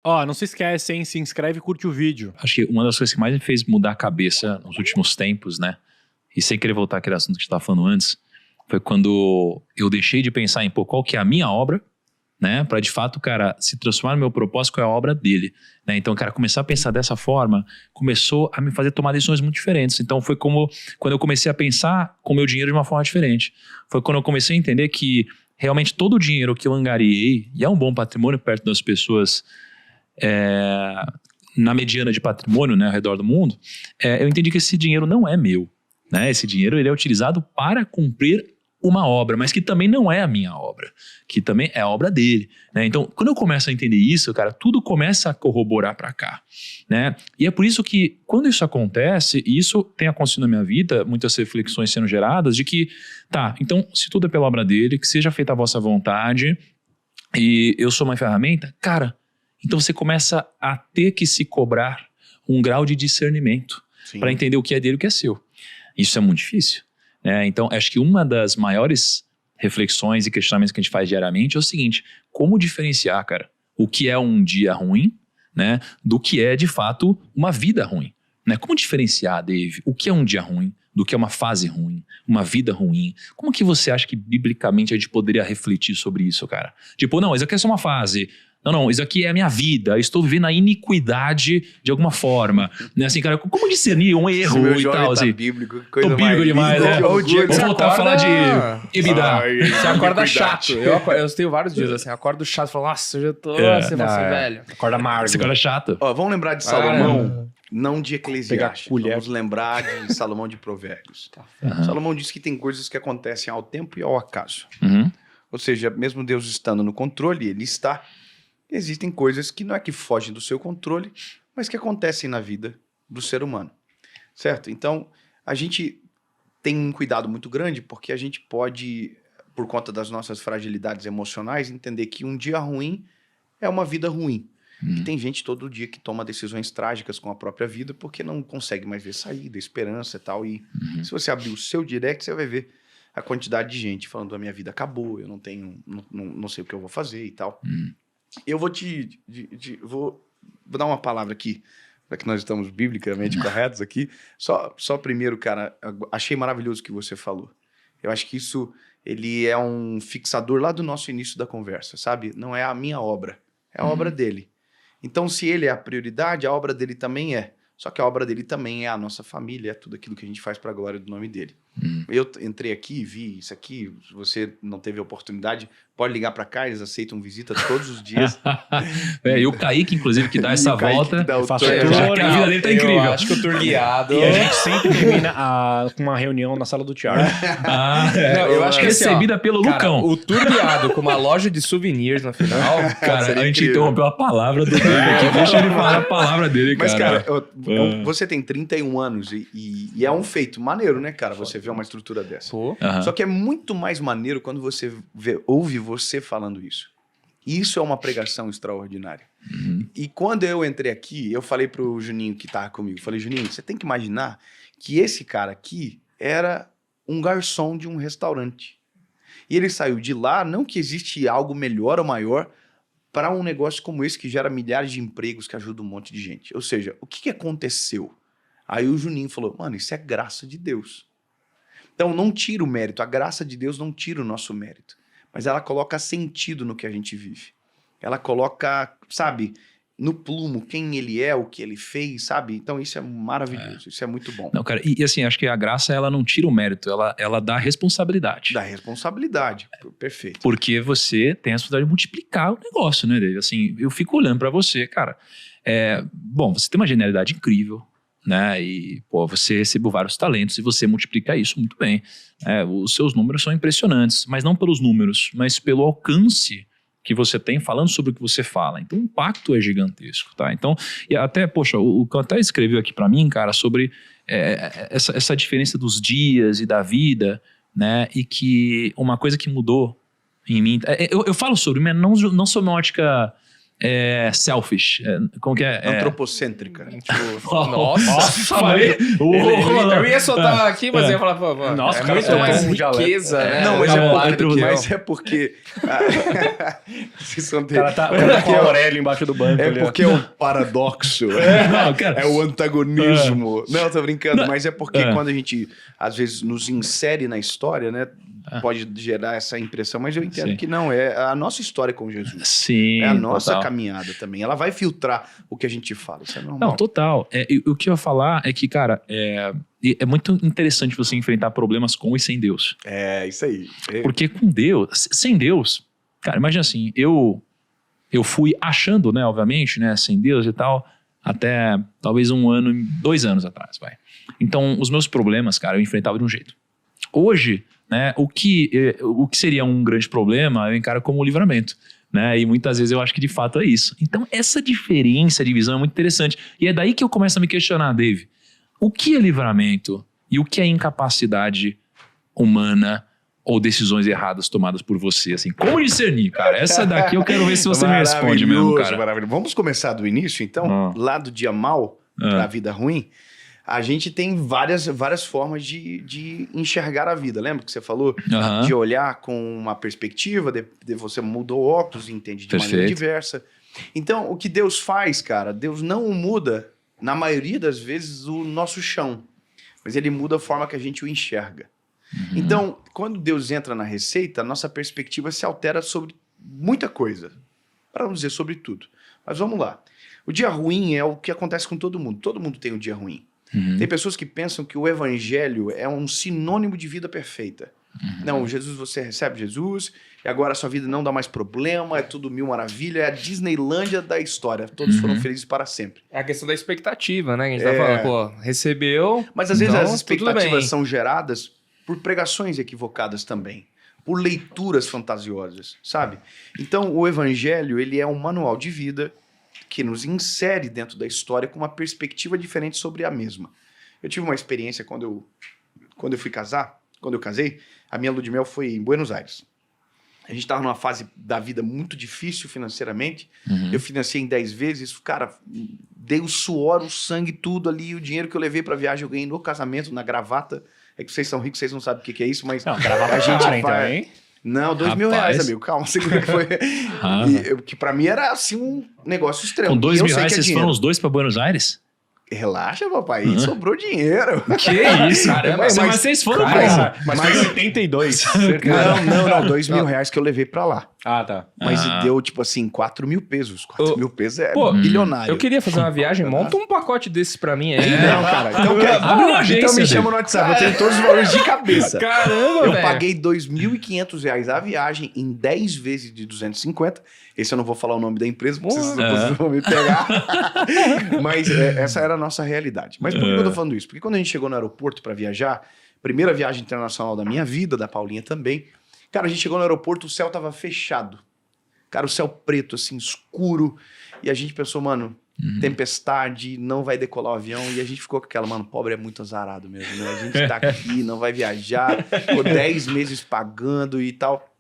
Ó, não se esquece, hein? Se inscreve e curte o vídeo. Acho que uma das coisas que mais me fez mudar a cabeça nos últimos tempos, né? E sem querer voltar àquele assunto que a gente estava falando antes, foi quando eu deixei de pensar em, pô, qual que é a minha obra, né? Pra de fato, cara, se transformar no meu propósito, qual é a obra dele, né? Então, cara, começar a pensar dessa forma, começou a me fazer tomar decisões muito diferentes. Então, foi como quando eu comecei a pensar com o meu dinheiro de uma forma diferente. Foi quando eu comecei a entender que realmente todo o dinheiro que eu angariei, e é um bom patrimônio perto das pessoas, na mediana de patrimônio, né, ao redor do mundo, eu entendi que esse dinheiro não é meu, né? Esse dinheiro ele é utilizado para cumprir uma obra, mas que também não é a minha obra, que também é a obra dele, né? Então, quando eu começo a entender isso, cara, tudo começa a corroborar para cá, né? E é por isso que, quando isso acontece, e isso tem acontecido na minha vida, muitas reflexões sendo geradas, de que, tá, então, se tudo é pela obra dele, que seja feita a vossa vontade, e eu sou uma ferramenta, cara, então você começa a ter que se cobrar um grau de discernimento para entender o que é dele e o que é seu. Isso é muito difícil, né? Então, acho que uma das maiores reflexões e questionamentos que a gente faz diariamente é o seguinte: como diferenciar, cara, o que é um dia ruim, né, do que é, de fato, uma vida ruim, né? Como diferenciar, Dave, o que é um dia ruim do que é uma fase ruim, uma vida ruim? Como que você acha que, biblicamente, a gente poderia refletir sobre isso, cara? Tipo, não, isso aqui é só uma fase. Não, isso aqui é a minha vida, eu estou vivendo a iniquidade de alguma forma, né? Assim, cara, como discernir um erro e tal, assim? Bíblico, coisa Tô bíblico demais, né? Vamos voltar a falar de EBITDA. Você acorda chato. Eu tenho vários dias assim, eu acordo chato, falo, nossa, eu já tô assim, velho. Acorda amargo. Você acorda chato. Ó, vamos lembrar de Salomão, não de Eclesiastes. Vamos lembrar de Salomão de Provérbios. Salomão diz que tem coisas que acontecem ao tempo e ao acaso. Ou seja, mesmo Deus estando no controle, ele está. Existem coisas que não é que fogem do seu controle, mas que acontecem na vida do ser humano, certo? Então, a gente tem um cuidado muito grande porque a gente pode, por conta das nossas fragilidades emocionais, entender que um dia ruim é uma vida ruim. E tem gente todo dia que toma decisões trágicas com a própria vida porque não consegue mais ver saída, esperança e tal. E se você abrir o seu direct, você vai ver a quantidade de gente falando: a minha vida acabou, eu não tenho, não sei o que eu vou fazer e tal. Eu vou vou dar uma palavra aqui, já que nós estamos biblicamente corretos aqui. Só primeiro, cara, achei maravilhoso o que você falou. Eu acho que isso, ele é um fixador lá do nosso início da conversa, sabe? Não é a minha obra, é a obra dele. Então, se ele é a prioridade, a obra dele também é. Só que a obra dele também é a nossa família, é tudo aquilo que a gente faz para a glória do nome dele. Eu entrei aqui, vi isso aqui, se você não teve a oportunidade, pode ligar para cá, eles aceitam visita todos os dias. E o Kaique, inclusive, que dá essa volta, a vida dele tá incrível. Eu acho que o tour guiado... E a gente sempre termina com uma reunião na sala do Thiago. Eu acho que recebida pelo Lucão. O tour guiado com uma loja de souvenirs no final... Cara, a gente interrompeu a palavra do David aqui. Deixa ele falar a palavra dele, cara. Mas, cara, você tem 31 anos e é um feito maneiro, né, cara? Você vê uma estrutura dessa. Só que é muito mais maneiro quando você ouve você falando isso. Isso é uma pregação extraordinária. E quando eu entrei aqui, eu falei pro Juninho que tava comigo, falei: Juninho, você tem que imaginar que esse cara aqui era um garçom de um restaurante. E ele saiu de lá, não que existe algo melhor ou maior para um negócio como esse que gera milhares de empregos, que ajuda um monte de gente. Ou seja, o que aconteceu? Aí o Juninho falou: mano, isso é graça de Deus. Então não tira o mérito, a graça de Deus não tira o nosso mérito, mas ela coloca sentido no que a gente vive. Ela coloca, sabe, no plumo quem ele é, o que ele fez, sabe? Então isso é maravilhoso, isso é muito bom. Não, cara, e assim, acho que a graça, ela não tira o mérito, ela dá responsabilidade. Dá responsabilidade, perfeito. Porque você tem a responsabilidade de multiplicar o negócio, né, David? Assim, eu fico olhando pra você, cara. Bom, você tem uma genialidade incrível, né? E, pô, você recebeu vários talentos e você multiplica isso muito bem. Os seus números são impressionantes, mas não pelos números, mas pelo alcance que você tem falando sobre o que você fala. Então o impacto é gigantesco, tá? Então, e até, poxa, o que até escreveu aqui pra mim, cara, sobre essa diferença dos dias e da vida, né? E que uma coisa que mudou em mim... Eu falo sobre, mas não sob uma ótica selfish. Como que é? Antropocêntrica. Tipo, nossa, falei. Eu ia soltar aqui, mas eu ia falar, pô, nossa, é muito mais riqueza, né? Não, mas é porque... Vocês são o cara tá com a Aurélio embaixo do banco. É porque é o paradoxo. Não, cara. É o antagonismo. Não, tô brincando. Mas é porque quando a gente, às vezes, nos insere na história, né? Pode gerar essa impressão, mas eu entendo que não. É a nossa história com Jesus. Sim, é a nossa total. caminhada também. Ela vai filtrar o que a gente fala. Isso é normal. Não, total. O que eu ia falar é que, cara, é muito interessante você enfrentar problemas com e sem Deus. É, isso aí. Porque com Deus, sem Deus, cara, imagina assim, eu fui achando, né, obviamente, né, sem Deus e tal, até talvez 2 anos atrás, vai. Então, os meus problemas, cara, eu enfrentava de um jeito. Hoje, né, o que seria um grande problema, eu encaro como um livramento. Né? E muitas vezes eu acho que de fato é isso. Então, essa diferença de visão é muito interessante. E é daí que eu começo a me questionar, Dave. O que é livramento e o que é incapacidade humana ou decisões erradas tomadas por você? Assim, como discernir, cara? Essa daqui eu quero ver se você me responde mesmo, cara. Maravilhoso. Vamos começar do início, então? Lá do dia mal para a vida ruim. A gente tem várias formas de enxergar a vida. Lembra que você falou? De olhar com uma perspectiva, de você mudou óculos e entende de maneira diversa. Então, o que Deus faz, cara, Deus não muda, na maioria das vezes, o nosso chão. Mas ele muda a forma que a gente o enxerga. Então, quando Deus entra na receita, a nossa perspectiva se altera sobre muita coisa. Para não dizer sobre tudo. Mas vamos lá. O dia ruim é o que acontece com todo mundo. Todo mundo tem um dia ruim. Tem pessoas que pensam que o evangelho é um sinônimo de vida perfeita. Não, Jesus, você recebe Jesus e agora a sua vida não dá mais problema, é tudo mil maravilha, é a Disneylândia da história. Todos foram felizes para sempre. É a questão da expectativa, né? Que a gente tá falando, pô, recebeu. Mas às vezes as expectativas são geradas por pregações equivocadas também, por leituras fantasiosas, sabe? Então o evangelho, ele é um manual de vida que nos insere dentro da história com uma perspectiva diferente sobre a mesma. Eu tive uma experiência quando eu fui casar, quando eu casei, a minha lua de mel foi em Buenos Aires. A gente estava numa fase da vida muito difícil financeiramente, eu financei em 10 vezes, cara, dei o suor, o sangue, tudo ali, o dinheiro que eu levei para viagem eu ganhei no casamento, na gravata. É que vocês são ricos, vocês não sabem o que é isso, mas não, gravata a gente vai... Então, não, R$2.000, amigo. Calma, segura que foi. Que pra mim era assim um negócio extremo. Com R$2.000 vocês foram os dois pra Buenos Aires? Relaxa, papai. Sobrou dinheiro. Que isso, cara. Mas vocês foram pra Mas 82. Não, R$2.000 que eu levei pra lá. Ah, tá. Mas deu, tipo assim, 4.000 pesos. 4.000 pesos é bilionário. Eu queria fazer uma viagem, monta um pacote desses pra mim aí. Não, cara. Então me chama no WhatsApp, eu tenho todos os valores de cabeça. Caramba, eu paguei R$2.500 a viagem em 10 vezes de 250. Esse eu não vou falar o nome da empresa, porque vocês vão me pegar. Mas essa era a nossa realidade. Mas por que eu tô falando isso? Porque quando a gente chegou no aeroporto pra viajar, primeira viagem internacional da minha vida, da Paulinha também, cara, a gente chegou no aeroporto, o céu tava fechado. Cara, o céu preto, assim, escuro. E a gente pensou, mano, tempestade, não vai decolar o avião. E a gente ficou com aquela, mano, pobre é muito azarado mesmo, né? A gente tá aqui, não vai viajar. Ficou 10 meses pagando e tal.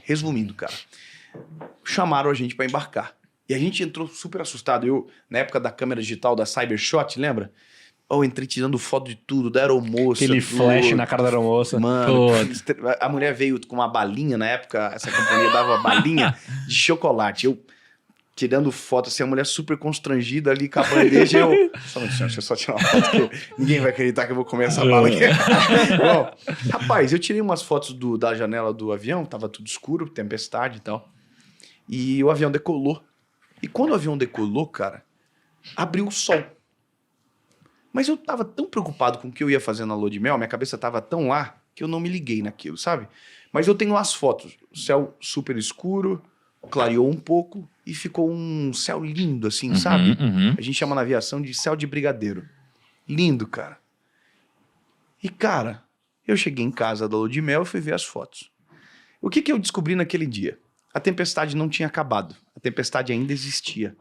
Resumindo, cara, chamaram a gente pra embarcar. E a gente entrou super assustado. Eu, na época da câmera digital da Cybershot, lembra? Eu entrei tirando foto de tudo, da aeromoça. Aquele flash na cara da aeromoça. Mano, a mulher veio com uma balinha, na época, essa companhia dava balinha de chocolate. Eu tirando foto, assim, a mulher super constrangida ali com a bandeja. Só um deixa eu só tirar uma foto, porque ninguém vai acreditar que eu vou comer essa balinha. Bom, rapaz, eu tirei umas fotos da janela do avião, tava tudo escuro, tempestade e tal. E o avião decolou. E quando o avião decolou, cara, abriu o sol. Mas eu tava tão preocupado com o que eu ia fazer na lua de mel, minha cabeça tava tão lá, que eu não me liguei naquilo, sabe? Mas eu tenho as fotos, o céu super escuro, clareou um pouco e ficou um céu lindo, assim, sabe? A gente chama na aviação de céu de brigadeiro. Lindo, cara. E, cara, eu cheguei em casa da lua de mel e fui ver as fotos. O que eu descobri naquele dia? A tempestade não tinha acabado, a tempestade ainda existia.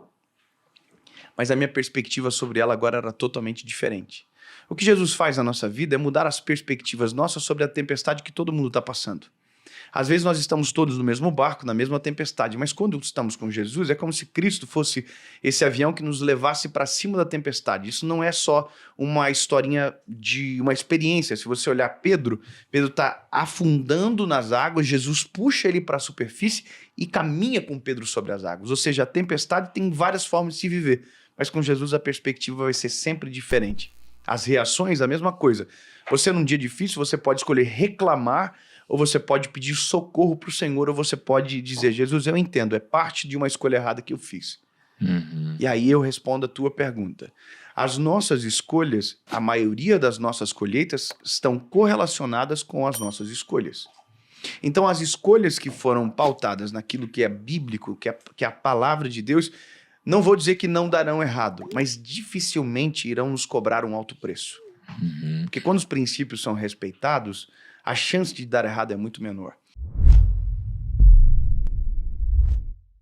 Mas a minha perspectiva sobre ela agora era totalmente diferente. O que Jesus faz na nossa vida é mudar as perspectivas nossas sobre a tempestade que todo mundo está passando. Às vezes nós estamos todos no mesmo barco, na mesma tempestade, mas quando estamos com Jesus, é como se Cristo fosse esse avião que nos levasse para cima da tempestade. Isso não é só uma historinha de uma experiência. Se você olhar Pedro está afundando nas águas, Jesus puxa ele para a superfície e caminha com Pedro sobre as águas. Ou seja, a tempestade tem várias formas de se viver, mas com Jesus a perspectiva vai ser sempre diferente. As reações, a mesma coisa. Você num dia difícil, você pode escolher reclamar, ou você pode pedir socorro para o Senhor, ou você pode dizer, Jesus, eu entendo, é parte de uma escolha errada que eu fiz. E aí eu respondo a tua pergunta. As nossas escolhas, a maioria das nossas colheitas, estão correlacionadas com as nossas escolhas. Então as escolhas que foram pautadas naquilo que é bíblico, que é a palavra de Deus, não vou dizer que não darão errado, mas dificilmente irão nos cobrar um alto preço. Porque quando os princípios são respeitados, a chance de dar errado é muito menor.